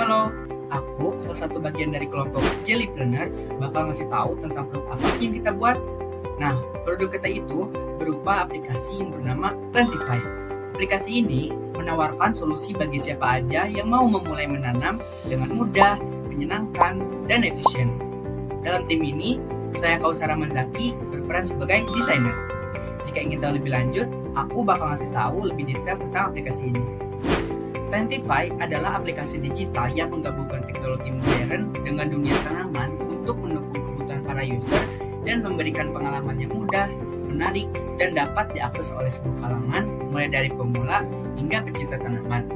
Halo, aku salah satu bagian dari kelompok Jellypreneur bakal ngasih tahu tentang produk apa sih yang kita buat. Nah, produk kita itu berupa aplikasi yang bernama Plantify. Aplikasi ini menawarkan solusi bagi siapa aja yang mau memulai menanam dengan mudah, menyenangkan, dan efisien. Dalam tim ini, saya Kausara Manzaki berperan sebagai desainer. Jika ingin tahu lebih lanjut, aku bakal ngasih tahu lebih detail tentang aplikasi ini. Plantify adalah aplikasi digital yang menggabungkan teknologi modern dengan dunia tanaman untuk mendukung kebutuhan para user dan memberikan pengalaman yang mudah, menarik, dan dapat diakses oleh semua kalangan, mulai dari pemula hingga pecinta tanaman.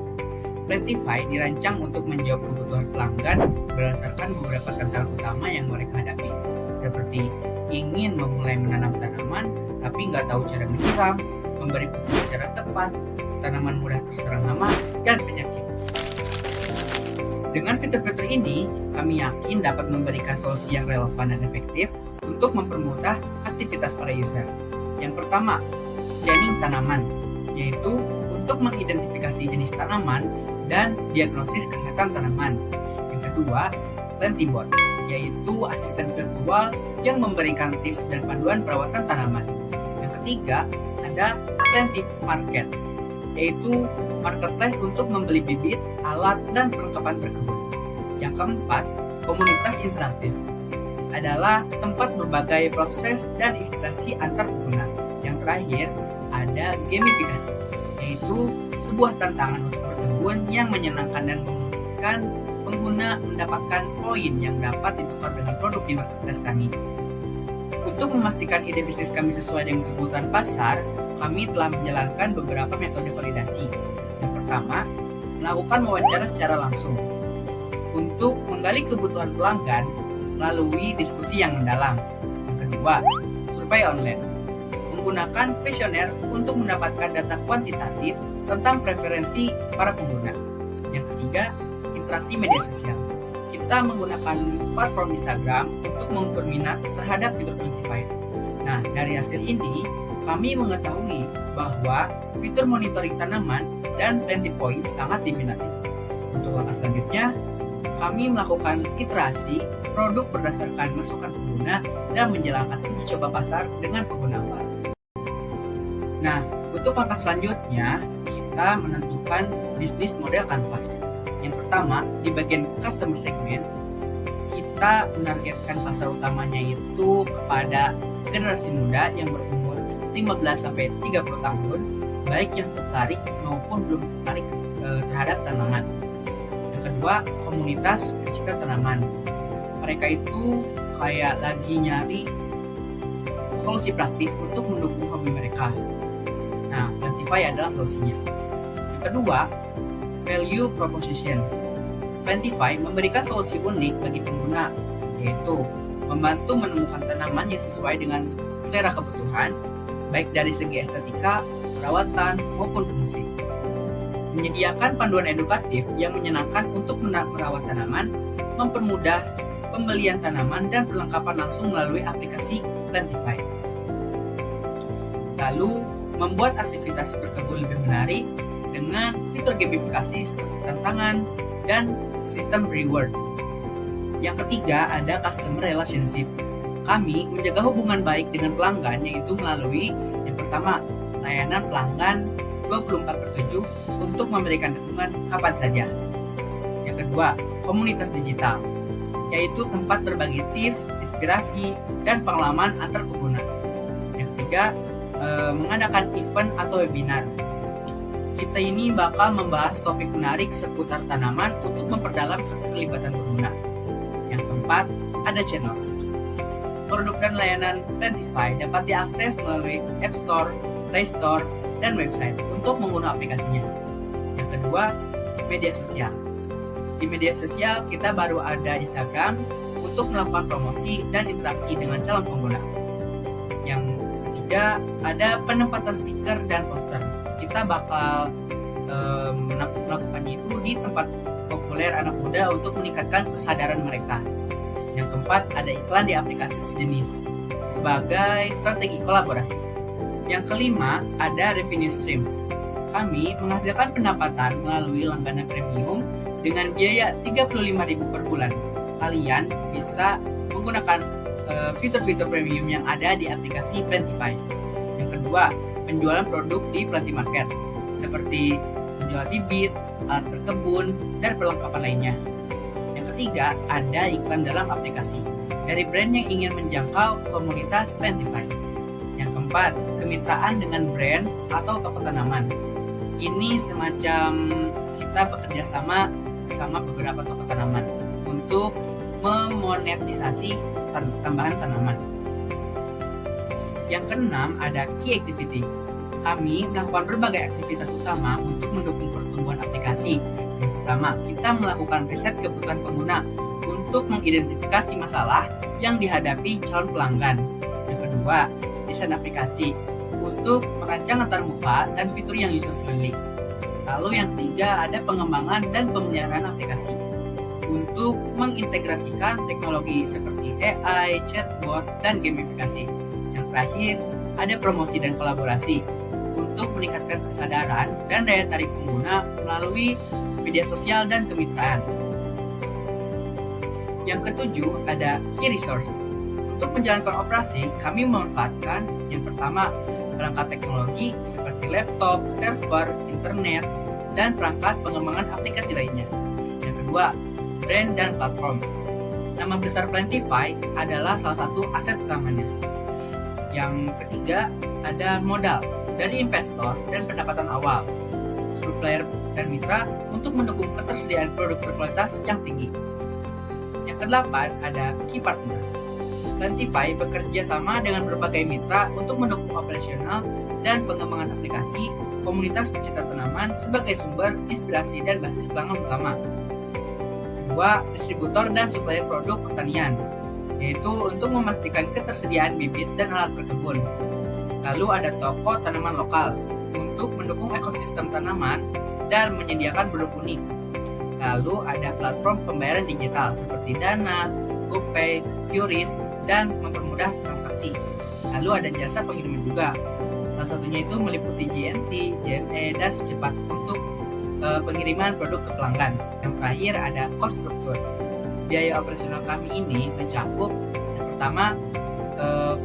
Plantify dirancang untuk menjawab kebutuhan pelanggan berdasarkan beberapa tantangan utama yang mereka hadapi, seperti ingin memulai menanam tanaman tapi nggak tahu cara menyiram, memberi pupuk secara tepat, tanaman mudah terserang hama, dan penyakit. Dengan fitur-fitur ini, kami yakin dapat memberikan solusi yang relevan dan efektif untuk mempermudah aktivitas para user. Yang pertama, scanning tanaman, yaitu untuk mengidentifikasi jenis tanaman dan diagnosis kesehatan tanaman. Yang kedua, Plantibot, yaitu asisten virtual yang memberikan tips dan panduan perawatan tanaman. Yang ketiga, ada Plantimarket, yaitu marketplace untuk membeli bibit, alat, dan perlengkapan berkebun. Yang keempat, komunitas interaktif adalah tempat berbagai proses dan inspirasi antar pengguna. Yang terakhir, ada gamifikasi, yaitu sebuah tantangan untuk berkebun yang menyenangkan dan memungkinkan pengguna mendapatkan poin yang dapat ditukar dengan produk di marketplace kami. Untuk memastikan ide bisnis kami sesuai dengan kebutuhan pasar, kami telah menjalankan beberapa metode validasi. Yang pertama, melakukan wawancara secara langsung untuk menggali kebutuhan pelanggan melalui diskusi yang mendalam. Yang kedua, survei online, menggunakan kuesioner untuk mendapatkan data kuantitatif tentang preferensi para pengguna. Yang ketiga, interaksi media sosial. Kita menggunakan platform Instagram untuk mengukur minat terhadap fitur Plantify. Nah, dari hasil ini, kami mengetahui bahwa fitur monitoring tanaman dan Plantify sangat diminati. Untuk langkah selanjutnya, kami melakukan iterasi produk berdasarkan masukan pengguna dan menjalankan uji coba pasar dengan pengguna awal. Nah, untuk langkah selanjutnya, kita menentukan bisnis model kanvas. Yang pertama, di bagian customer segment, kita menargetkan pasar utamanya itu kepada generasi muda yang berumur 15-30 tahun, baik yang tertarik maupun belum tertarik terhadap tanaman. Yang kedua, komunitas pecinta tanaman. Mereka itu kayak lagi nyari solusi praktis untuk mendukung hobi mereka. Nah, Plantify adalah solusinya. Yang kedua, value proposition. Plantify memberikan solusi unik bagi pengguna, yaitu membantu menemukan tanaman yang sesuai dengan selera kebutuhan, baik dari segi estetika, perawatan, maupun fungsi. Menyediakan panduan edukatif yang menyenangkan untuk merawat tanaman, mempermudah pembelian tanaman dan perlengkapan langsung melalui aplikasi Plantify. Lalu, membuat aktivitas berkebun lebih menarik dengan fitur gamifikasi seperti tantangan dan sistem reward. Yang ketiga, ada customer relationship. Kami menjaga hubungan baik dengan pelanggan, yaitu melalui yang pertama, layanan pelanggan 24/7 untuk memberikan dukungan kapan saja. Yang kedua, komunitas digital, yaitu tempat berbagi tips, inspirasi, dan pengalaman antar pengguna. Yang ketiga, mengadakan event atau webinar. Kita ini bakal membahas topik menarik seputar tanaman untuk memperdalam keterlibatan pengguna. Yang keempat, ada channels. Produk dan layanan Plantify dapat diakses melalui App Store, Play Store, dan website untuk mengunduh aplikasinya. Yang kedua, media sosial. Di media sosial, kita baru ada Instagram untuk melakukan promosi dan interaksi dengan calon pengguna. Yang ketiga, ada penempatan stiker dan poster. Kita bakal melakukannya itu di tempat populer anak muda untuk meningkatkan kesadaran mereka. Yang keempat, ada iklan di aplikasi sejenis sebagai strategi kolaborasi. Yang kelima, ada revenue streams. Kami menghasilkan pendapatan melalui langganan premium Dengan biaya Rp35.000 per bulan, kalian bisa menggunakan fitur-fitur premium yang ada di aplikasi Plantify. Yang kedua, penjualan produk di Plantimarket, seperti menjual bibit, alat berkebun, dan perlengkapan lainnya. Yang ketiga, ada iklan dalam aplikasi dari brand yang ingin menjangkau komunitas Plantify. Yang keempat, kemitraan dengan brand atau toko tanaman. Ini semacam kita bekerja sama bersama beberapa toko tanaman untuk memonetisasi tambahan tanaman. Yang keenam, ada key activity. Kami melakukan berbagai aktivitas utama untuk mendukung pertumbuhan aplikasi. Yang pertama, kita melakukan riset kebutuhan pengguna untuk mengidentifikasi masalah yang dihadapi calon pelanggan. Yang kedua, desain aplikasi untuk merancang antarmuka dan fitur yang user friendly. Lalu yang ketiga, ada pengembangan dan pemeliharaan aplikasi untuk mengintegrasikan teknologi seperti AI, chatbot, dan gamifikasi. Yang terakhir, ada promosi dan kolaborasi untuk meningkatkan kesadaran dan daya tarik pengguna melalui media sosial dan kemitraan. Yang ketujuh, ada key resource. Untuk menjalankan operasi, kami memanfaatkan yang pertama, perangkat teknologi seperti laptop, server, internet, dan perangkat pengembangan aplikasi lainnya. Yang kedua, brand dan platform. Nama besar Plantify adalah salah satu aset utamanya. Yang ketiga, ada modal dari investor dan pendapatan awal, supplier dan mitra untuk mendukung ketersediaan produk berkualitas yang tinggi. Yang kedelapan, ada key partner. Plantify bekerja sama dengan berbagai mitra untuk mendukung operasional dan pengembangan aplikasi komunitas pecinta tanaman sebagai sumber inspirasi dan basis pelanggan utama. Kedua, distributor dan supplier produk pertanian, yaitu untuk memastikan ketersediaan bibit dan alat berkebun. Lalu ada toko tanaman lokal untuk mendukung ekosistem tanaman dan menyediakan produk unik. Lalu ada platform pembayaran digital seperti Dana, GoPay, QRIS, dan mempermudah transaksi. Lalu ada jasa pengiriman juga. Salah satunya itu meliputi JNT, JNE, dan Secepat untuk pengiriman produk ke pelanggan. Yang terakhir ada cost structure. Biaya operasional kami ini mencakup yang pertama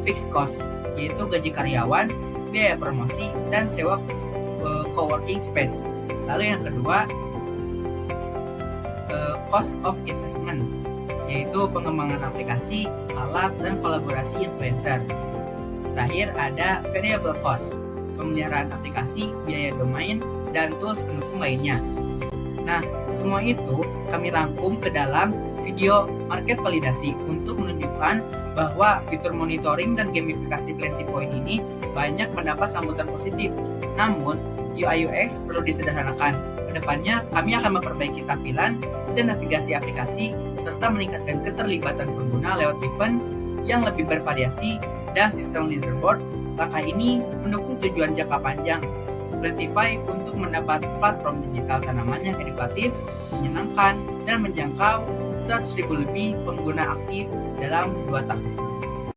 fixed cost, yaitu gaji karyawan, biaya promosi, dan sewa coworking space. Lalu yang kedua, cost of investment, yaitu pengembangan aplikasi, alat, dan kolaborasi influencer. Terakhir ada variable cost, pemeliharaan aplikasi, biaya domain, dan tools pendukung lainnya. Nah, semua itu kami rangkum ke dalam video market validasi untuk menunjukkan bahwa fitur monitoring dan gamifikasi Plantify ini banyak mendapat sambutan positif. Namun, UI UX perlu disederhanakan. Kedepannya, kami akan memperbaiki tampilan dan navigasi aplikasi serta meningkatkan keterlibatan pengguna lewat event yang lebih bervariasi dan sistem leaderboard. Langkah ini mendukung tujuan jangka panjang Plantify untuk mendapat platform digital tanaman yang edukatif, menyenangkan, dan menjangkau 100.000 lebih pengguna aktif dalam 2 tahun.